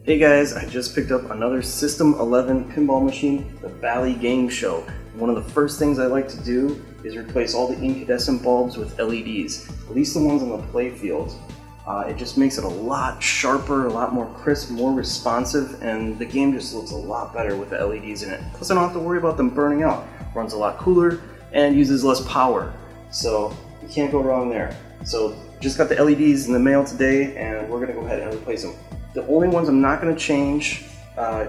Hey guys, I just picked up another System 11 pinball machine, the Valley Game Show. One of the first things I like to do is replace all the incandescent bulbs with LEDs, at least the ones on the playfield. It just makes it a lot sharper, a lot more crisp, more responsive, and the game just looks a lot better with the LEDs in it. Plus I don't have to worry about them burning out. Runs a lot cooler and uses less power, so you can't go wrong there. So just got the LEDs in the mail today and we're going to go ahead and replace them. The only ones I'm not going to change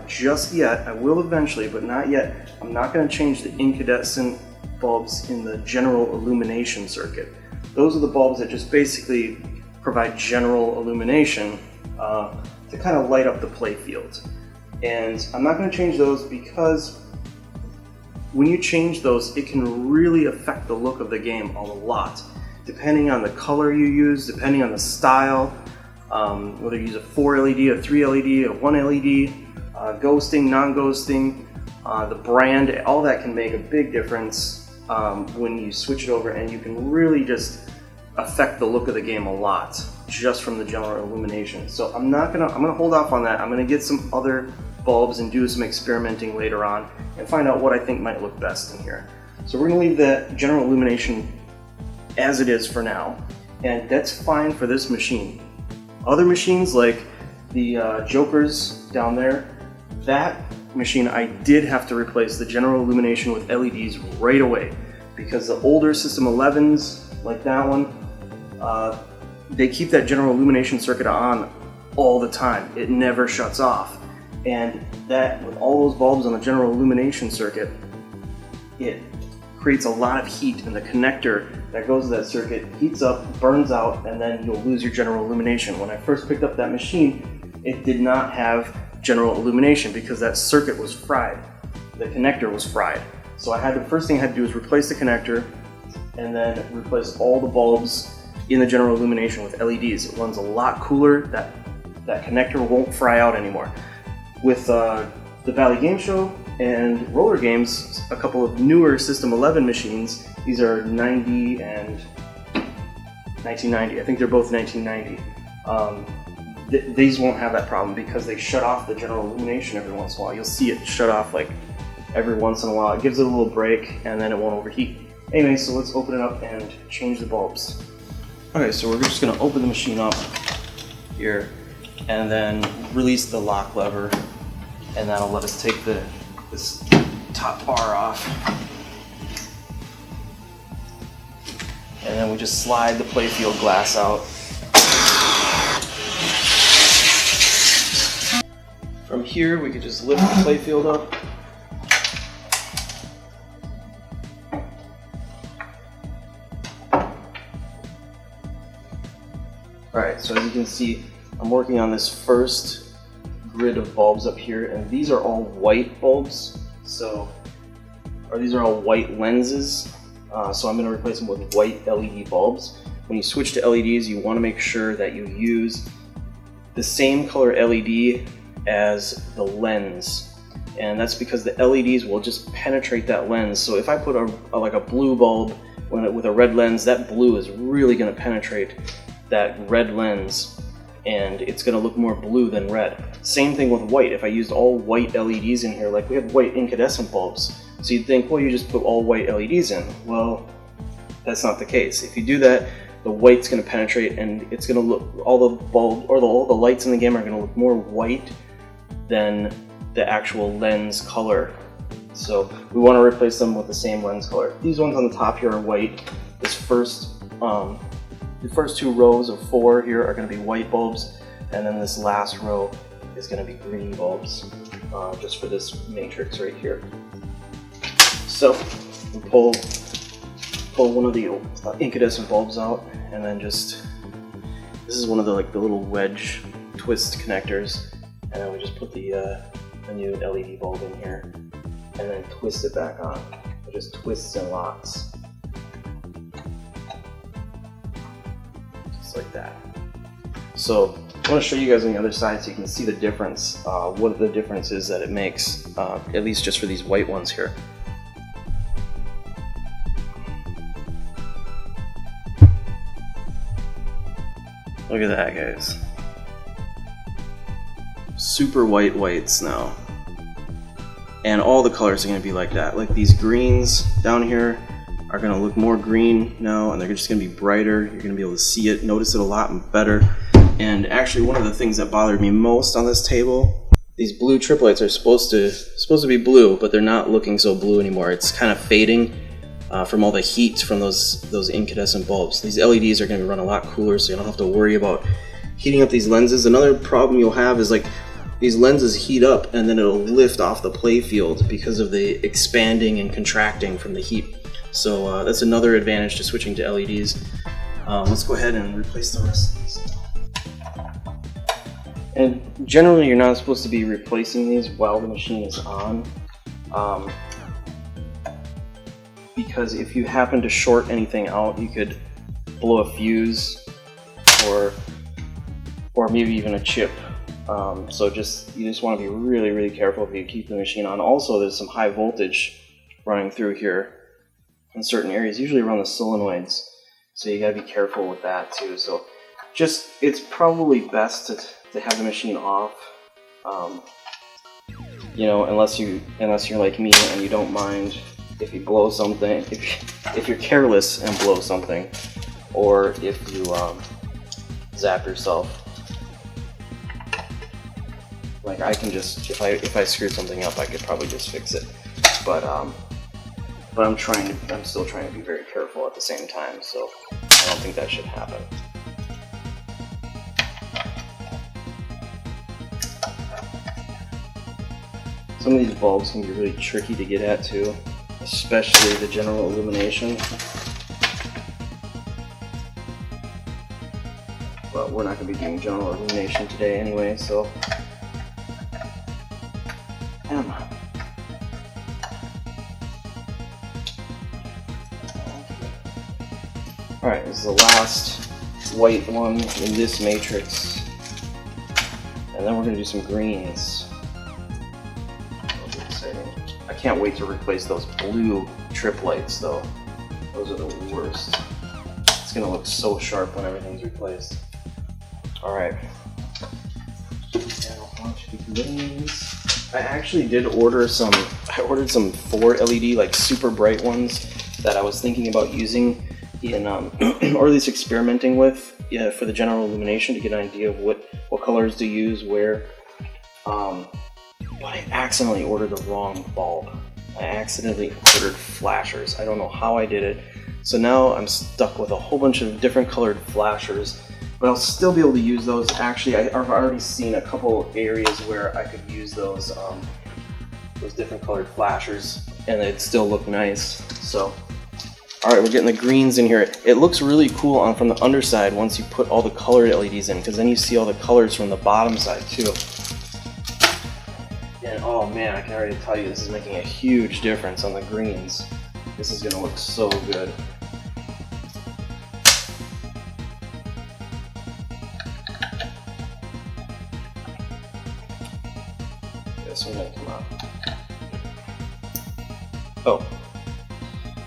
just yet, I will eventually, but not yet, I'm not going to change the incandescent bulbs in the general illumination circuit. Those are the bulbs that just basically provide general illumination to kind of light up the playfield. And I'm not going to change those because when you change those, it can really affect the look of the game a lot. Depending on the color you use, depending on the style, whether you use a 4 LED, a 3 LED, a 1 LED, ghosting, non-ghosting, the brand, all that can make a big difference when you switch it over, and you can really just affect the look of the game a lot just from the general illumination. So I'm gonna hold off on that. I'm gonna get some other bulbs and do some experimenting later on and find out what I think might look best in here. So we're gonna leave the general illumination as it is for now, and that's fine for this machine. Other machines like the Jokers down there, that machine I did have to replace the general illumination with LEDs right away because the older System 11s, like that one, they keep that general illumination circuit on all the time. It never shuts off. And that, with all those bulbs on the general illumination circuit, it creates a lot of heat, and the connector that goes to that circuit heats up, burns out, and then you'll lose your general illumination. When I first picked up that machine, it did not have general illumination because that circuit was fried. The connector was fried. So the first thing I had to do is replace the connector and then replace all the bulbs in the general illumination with LEDs. It runs a lot cooler. That connector won't fry out anymore. With the Valley Game Show and Roller Games, a couple of newer System 11 machines, these are 90 and 1990. I think they're both 1990. These won't have that problem because they shut off the general illumination every once in a while. You'll see it shut off like every once in a while. It gives it a little break and then it won't overheat. Anyway, so let's open it up and change the bulbs. Okay, so we're just gonna open the machine up here and then release the lock lever, and that'll let us take this top bar off. And then we just slide the playfield glass out. From here, we could just lift the playfield up. Alright, so as you can see, I'm working on this first grid of bulbs up here, and these are all white bulbs, these are all white lenses, so I'm going to replace them with white LED bulbs. When you switch to LEDs, you want to make sure that you use the same color LED as the lens, and that's because the LEDs will just penetrate that lens. So if I put like a blue bulb with a red lens, that blue is really going to penetrate that red lens, and it's going to look more blue than red. Same thing with white. If I used all white LEDs in here, like we have white incandescent bulbs, so you'd think, well, you just put all white LEDs in. Well, that's not the case. If you do that, the white's going to penetrate, and it's going to look, all the bulb or all the lights in the game are going to look more white than the actual lens color. So we want to replace them with the same lens color. These ones on the top here are white. The first two rows of 4 here are going to be white bulbs, and then this last row is going to be green bulbs, just for this matrix right here. So we pull one of the incandescent bulbs out, and then this is one of the little wedge twist connectors, and then we just put the new LED bulb in here, and then twist it back on. It just twists and locks. Like that. So I want to show you guys on the other side so you can see the difference, what the difference is that it makes, at least just for these white ones here. Look at that, guys. super whites now. And all the colors are going to be like that. Like these greens down here are going to look more green now, and they're just going to be brighter. You're going to be able to see it, notice it a lot better. And actually, one of the things that bothered me most on this table, these blue trip lights are supposed to be blue, but they're not looking so blue anymore. It's kind of fading from all the heat from those incandescent bulbs. These LEDs are going to run a lot cooler, so you don't have to worry about heating up these lenses. Another problem you'll have is like these lenses heat up and then it'll lift off the playfield because of the expanding and contracting from the heat. So that's another advantage to switching to LEDs. Let's go ahead and replace the rest of these. And generally you're not supposed to be replacing these while the machine is on. Because if you happen to short anything out, you could blow a fuse or maybe even a chip. So you just want to be really, really careful if you keep the machine on. Also, there's some high voltage running through here in certain areas, usually around the solenoids. So you gotta be careful with that too. So it's probably best to have the machine off. You know, unless you're like me and you don't mind if you blow something, if you're careless and blow something, or if you zap yourself. Like I can just, if I screw something up, I could probably just fix it. But I'm still trying to be very careful at the same time, so I don't think that should happen. Some of these bulbs can be really tricky to get at too, especially the general illumination. But we're not going to be doing general illumination today anyway, so. Alright, this is the last white one in this matrix. And then we're going to do some greens. I can't wait to replace those blue trip lights though. Those are the worst. It's going to look so sharp when everything's replaced. Alright. I actually did order some, I ordered some 4 LED, like super bright ones that I was thinking about using in, or at least experimenting with for the general illumination to get an idea of what colors to use where. But I accidentally ordered the wrong bulb. I accidentally ordered flashers. I don't know how I did it. So now I'm stuck with a whole bunch of different colored flashers, but I'll still be able to use those. Actually, I've already seen a couple areas where I could use those different colored flashers and it'd still look nice. So, alright, we're getting the greens in here. It looks really cool from the underside once you put all the colored LEDs in, because then you see all the colors from the bottom side too. And oh man, I can already tell you this is making a huge difference on the greens. This is going to look so good. This one might come out. Oh.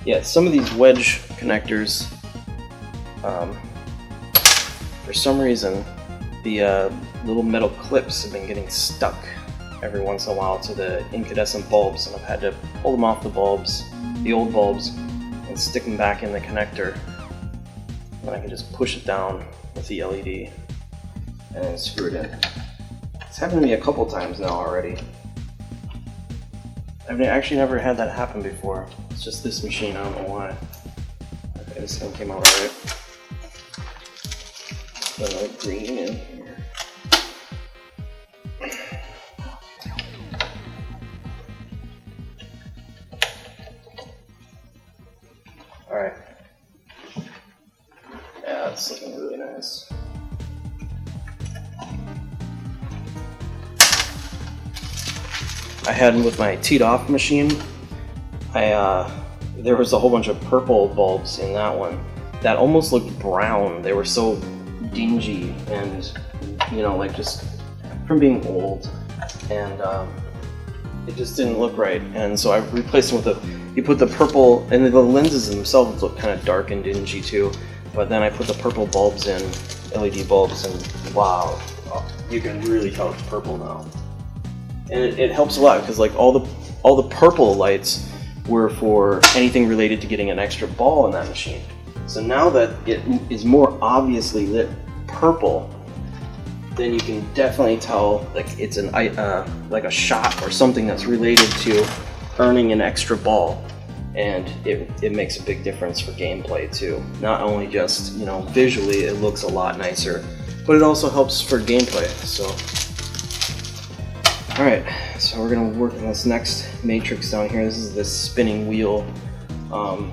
Yeah, some of these wedge connectors, for some reason, the little metal clips have been getting stuck every once in a while to the incandescent bulbs, and I've had to pull them off the bulbs, the old bulbs, and stick them back in the connector. And I can just push it down with the LED and then screw it in. It's happened to me a couple times now already. I've actually never had that happen before. It's just this machine, I don't know why. Okay, this one came out alright. Put another green in here. Alright. Yeah, it's looking really nice. I had with my teed off machine, there was a whole bunch of purple bulbs in that one that almost looked brown. They were so dingy and, you know, like just from being old, and it just didn't look right. And so I replaced them with you put the purple, and the lenses themselves look kind of dark and dingy too, but then I put the purple bulbs in, LED bulbs, and wow, you can really tell it's purple now. And it helps a lot because like all the purple lights were for anything related to getting an extra ball in that machine. So now that it is more obviously lit purple, then you can definitely tell like it's an like a shot or something that's related to earning an extra ball, and it makes a big difference for gameplay too. Not only just, you know, visually it looks a lot nicer, but it also helps for gameplay. So all right, so we're gonna work on this next matrix down here. This is this spinning wheel. And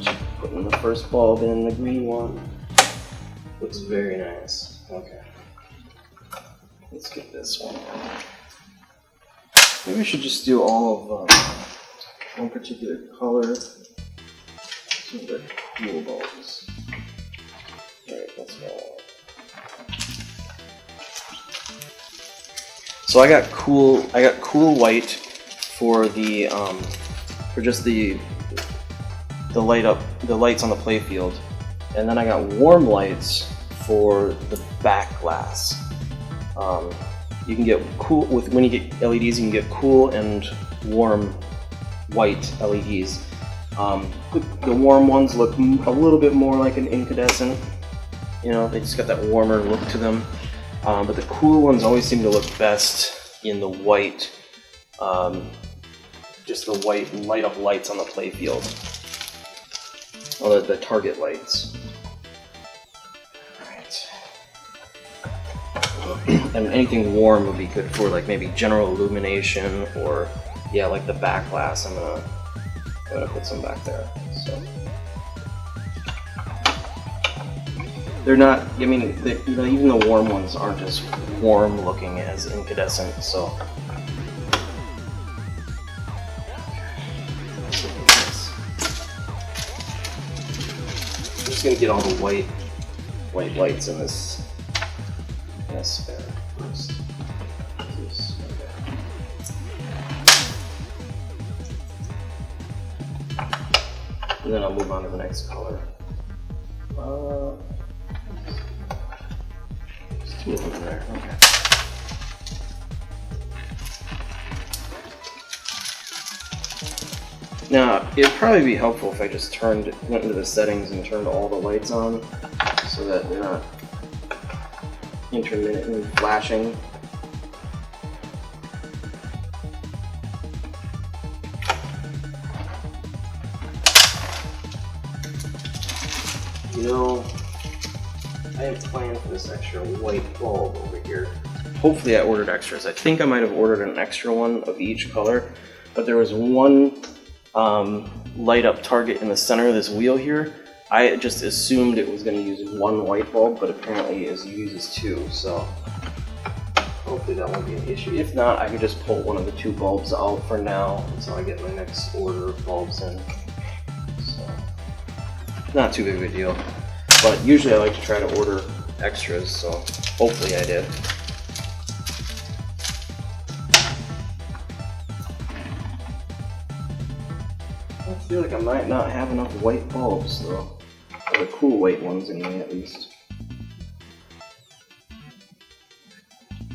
just putting the first bulb in, the green one. Looks very nice. Okay. Let's get this one. Maybe I should just do all of one particular color. Some of the cool bulbs. Alright, let's go. So I got cool white for the for just the lights on the playfield, and then I got warm lights for the back glass. You can get cool when you get LEDs. You can get cool and warm white LEDs. The warm ones look a little bit more like an incandescent. You know, they just got that warmer look to them. But the cool ones always seem to look best in the white, just the white light up lights on the playfield. Well, the target lights. Alright. And anything warm would be good for like maybe general illumination, or yeah, like the back glass. I'm gonna put some back there. So they're not. I mean, you know, even the warm ones aren't as warm looking as incandescent. So. I'm just gonna get all the white lights in this sphere first. And then I'll move on to the next color. There's two of them there. Okay. Now, it'd probably be helpful if I just went into the settings and turned all the lights on so that they're not intermittently flashing. You know, I have planned for this extra white bulb over here. Hopefully I ordered extras. I think I might have ordered an extra one of each color, but there was one light up target in the center of this wheel here. I just assumed it was going to use one white bulb, but apparently it uses two, so hopefully that won't be an issue. If not, I could just pull one of the two bulbs out for now until I get my next order of bulbs in. So, not too big of a deal, but usually I like to try to order extras, so hopefully I did. I feel like I might not have enough white bulbs though. Or the cool white ones anyway, at least.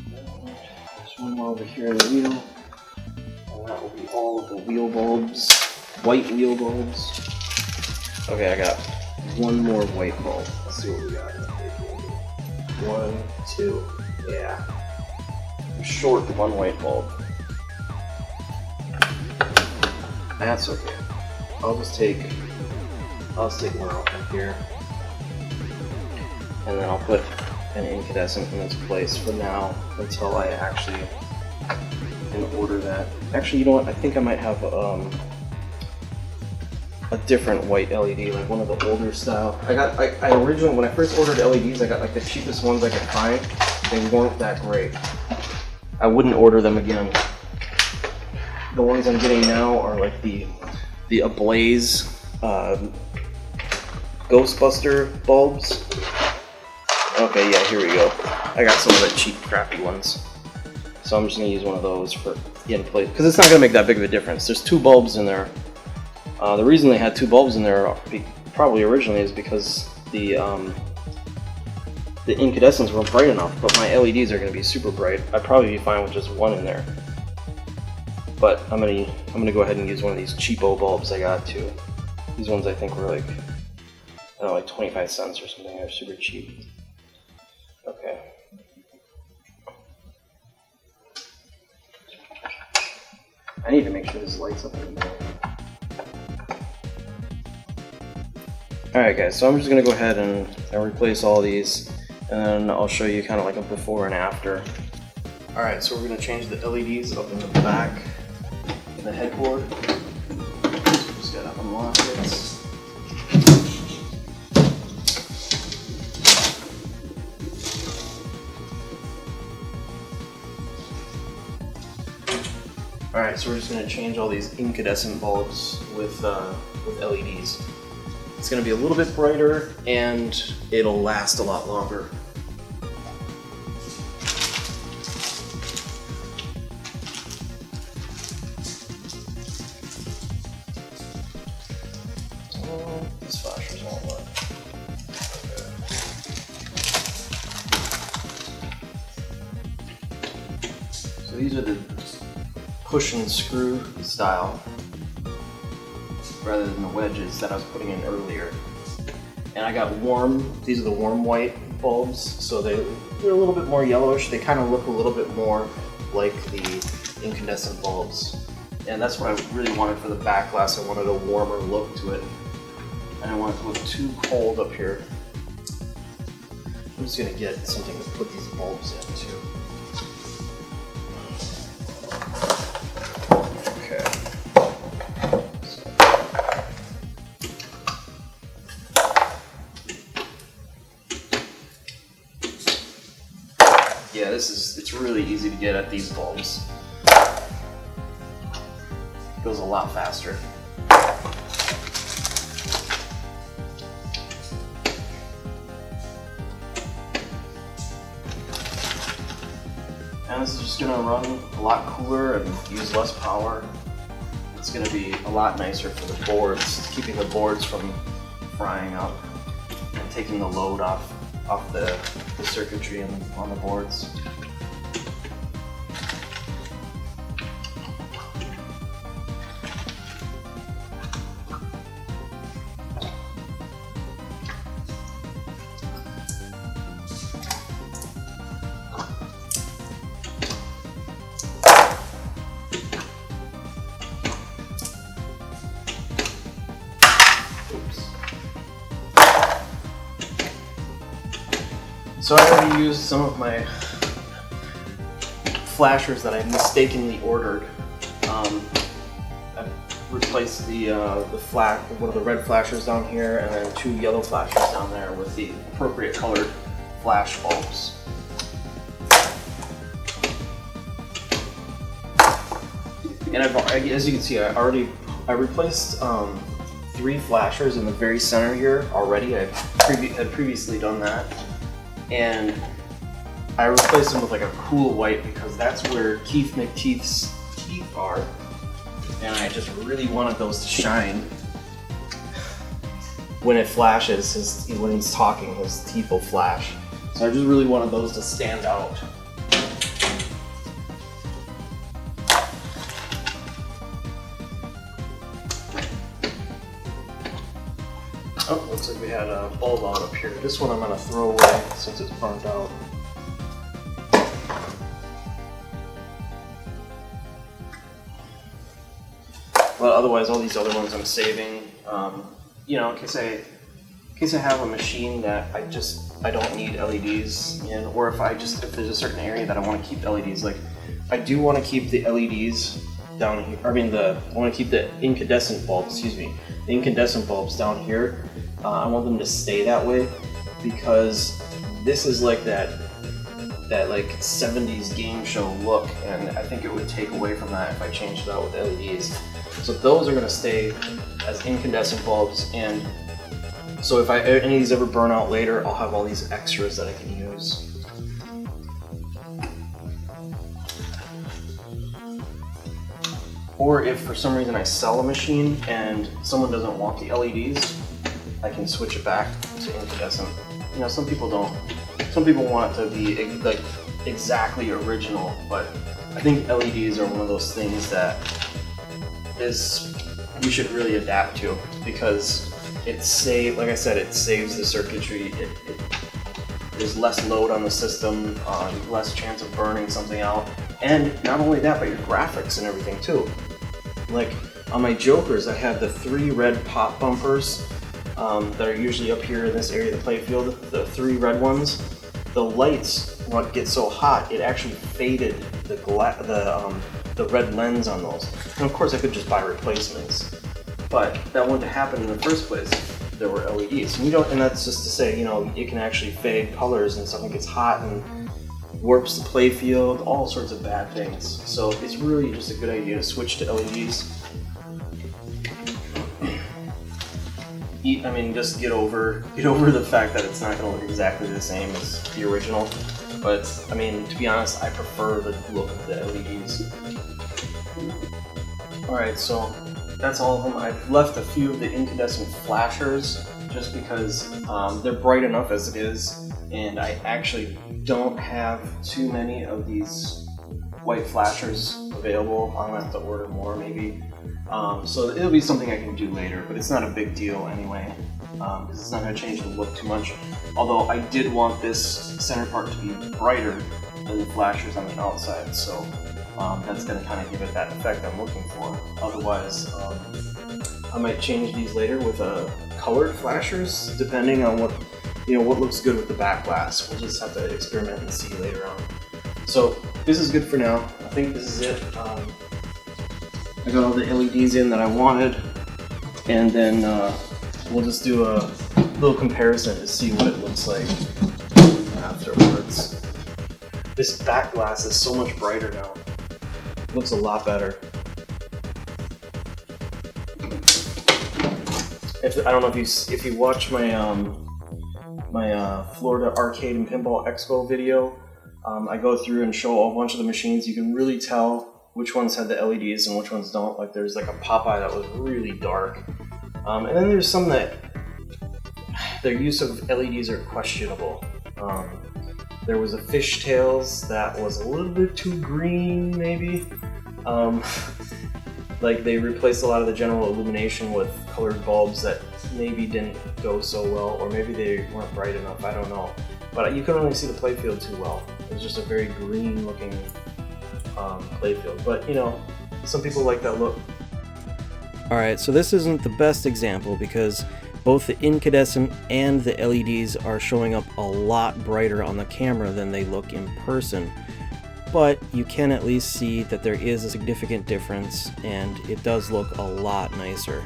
There's one more over here in the wheel. And that will be all of the wheel bulbs. White wheel bulbs. Okay, I got one more white bulb. Let's see what we got. 1, 2. Yeah. I'm short one white bulb. That's okay. I'll just take one out from here, and then I'll put an incandescent in its place for now until I actually can order that. Actually, you know what? I think I might have a different white LED, like one of the older style. I originally, when I first ordered LEDs, I got like the cheapest ones I could find. They weren't that great. I wouldn't order them again. The ones I'm getting now are like the Ablaze Ghostbuster bulbs. Okay, yeah, here we go. I got some of the cheap, crappy ones. So I'm just gonna use one of those for in place, because it's not gonna make that big of a difference. There's two bulbs in there. The reason they had two bulbs in there, probably originally, is because the the incandescents weren't bright enough, but my LEDs are going to be super bright. I'd probably be fine with just one in there. But I'm gonna go ahead and use one of these cheapo bulbs I got too. These ones I think were like, I don't know, like 25 cents or something. They're super cheap. Okay. I need to make sure this lights up in the middle. Alright guys, so I'm just going to go ahead and replace all these, and then I'll show you kind of like a before and after. Alright, so we're going to change the LEDs up in the back, in the headboard. So just got to unlock it. Alright, so we're just going to change all these incandescent bulbs with LEDs. It's going to be a little bit brighter and it'll last a lot longer. Oh, these flashers won't work. Okay. So these are the push and screw style rather than the wedges that I was putting in earlier. And I got these are the warm white bulbs, so they're a little bit more yellowish. They kind of look a little bit more like the incandescent bulbs. And that's what I really wanted for the back glass. I wanted a warmer look to it. I didn't want it to look too cold up here. I'm just gonna get something to put these bulbs into. Yeah, it's really easy to get at these bulbs. It goes a lot faster. And this is just gonna run a lot cooler and use less power. It's gonna be a lot nicer for the boards, keeping the boards from frying up and taking the load off the circuitry on the boards. So I already used some of my flashers that I mistakenly ordered. I replaced one of the red flashers down here and then 2 yellow flashers down there with the appropriate colored flash bulbs. And as you can see, I replaced 3 flashers in the very center here already. I had previously done that. And I replaced them with like a cool white because that's where Keith McTeeth's teeth are. And I just really wanted those to shine. When it flashes, when he's talking, his teeth will flash. So I just really wanted those to stand out. Oh, looks like we had a bulb out up here. This one I'm going to throw away since it's burnt out. But otherwise, all these other ones I'm saving. You know, in case I have a machine that I don't need LEDs in, or if there's a certain area that I want to keep LEDs. Like I do want to keep the LEDs down here. I want to keep the incandescent bulbs. Excuse me, the incandescent bulbs down here. I want them to stay that way because this is like that like 70s game show look, and I think it would take away from that if I changed it out with LEDs. So those are going to stay as incandescent bulbs, and so if any of these ever burn out later, I'll have all these extras that I can use. Or if for some reason I sell a machine and someone doesn't want the LEDs, I can switch it back to incandescent. You know, some people don't some people want it to be like exactly original, but I think LEDs are one of those things that you should really adapt to, because like I said, it saves the circuitry. There's less load on the system, less chance of burning something out, and not only that, but your graphics and everything too. Like on my Jokers, I have the 3 red pop bumpers that are usually up here in this area of the playfield. The 3 red ones. The lights, when it gets so hot, it actually faded the red lens on those. And of course, I could just buy replacements, but that wouldn't happen in the first place. There were LEDs, and that's just to say, it can actually fade colors, and something gets hot and warps the playfield, all sorts of bad things. So it's really just a good idea to switch to LEDs. Just get over the fact that it's not going to look exactly the same as the original. But to be honest, I prefer the look of the LEDs. Alright, so that's all of them. I've left a few of the incandescent flashers just because they're bright enough as it is, and I actually don't have too many of these white flashers available. I'm going to have to order more maybe. So it'll be something I can do later, but it's not a big deal anyway, because it's not going to change the look too much. Although I did want this center part to be brighter than the flashers on the outside, so that's going to kind of give it that effect I'm looking for. Otherwise, I might change these later with colored flashers, depending on what looks good with the back glass. We'll just have to experiment and see later on. So this is good for now. I think this is it. I got all the LEDs in that I wanted, and then we'll just do a little comparison to see what it looks like afterwards. This back glass is so much brighter now. It looks a lot better. I don't know if you watch my Florida Arcade and Pinball Expo video, I go through and show a bunch of the machines. You can really tell which ones had the LEDs and which ones don't. Like there's like a Popeye that was really dark. And then there's some that their use of LEDs are questionable. There was a Fishtails that was a little bit too green, maybe. Like they replaced a lot of the general illumination with colored bulbs that maybe didn't go so well, or maybe they weren't bright enough, I don't know. But you couldn't really see the playfield too well. It was just a very green looking playfield, but some people like that look. Alright, so this isn't the best example because both the incandescent and the LEDs are showing up a lot brighter on the camera than they look in person, but you can at least see that there is a significant difference, and it does look a lot nicer.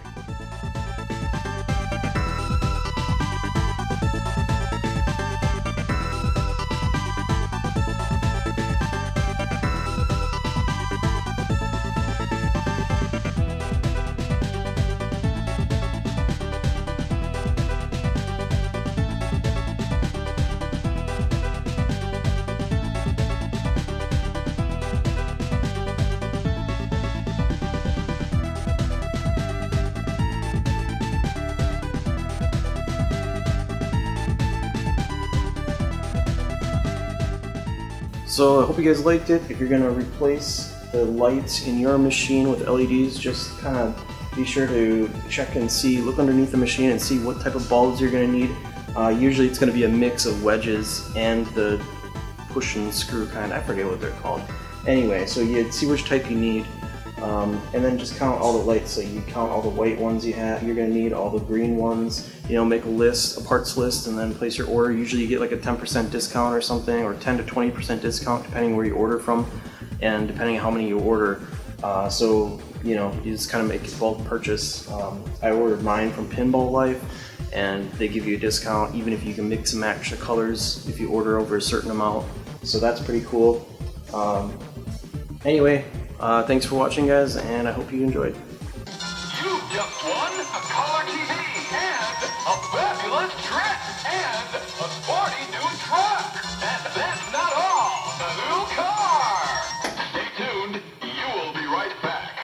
So I hope you guys liked it. If you're going to replace the lights in your machine with LEDs, just kind of be sure to check and see, look underneath the machine and see what type of bulbs you're going to need. Usually it's going to be a mix of wedges and the push and screw kind. I forget what they're called. Anyway, so you see which type you need, and then just count all the lights. So you count all the white ones you're going to need, all the green ones. Make a list, a parts list, and then place your order. Usually you get like a 10% discount or something, or 10 to 20% discount depending where you order from, and depending on how many you order. So you just kind of make a bulk purchase. I ordered mine from Pinball Life, and they give you a discount even if you can mix and match the colors if you order over a certain amount. So that's pretty cool. Anyway, thanks for watching, guys, and I hope you enjoyed. You just won a Color TV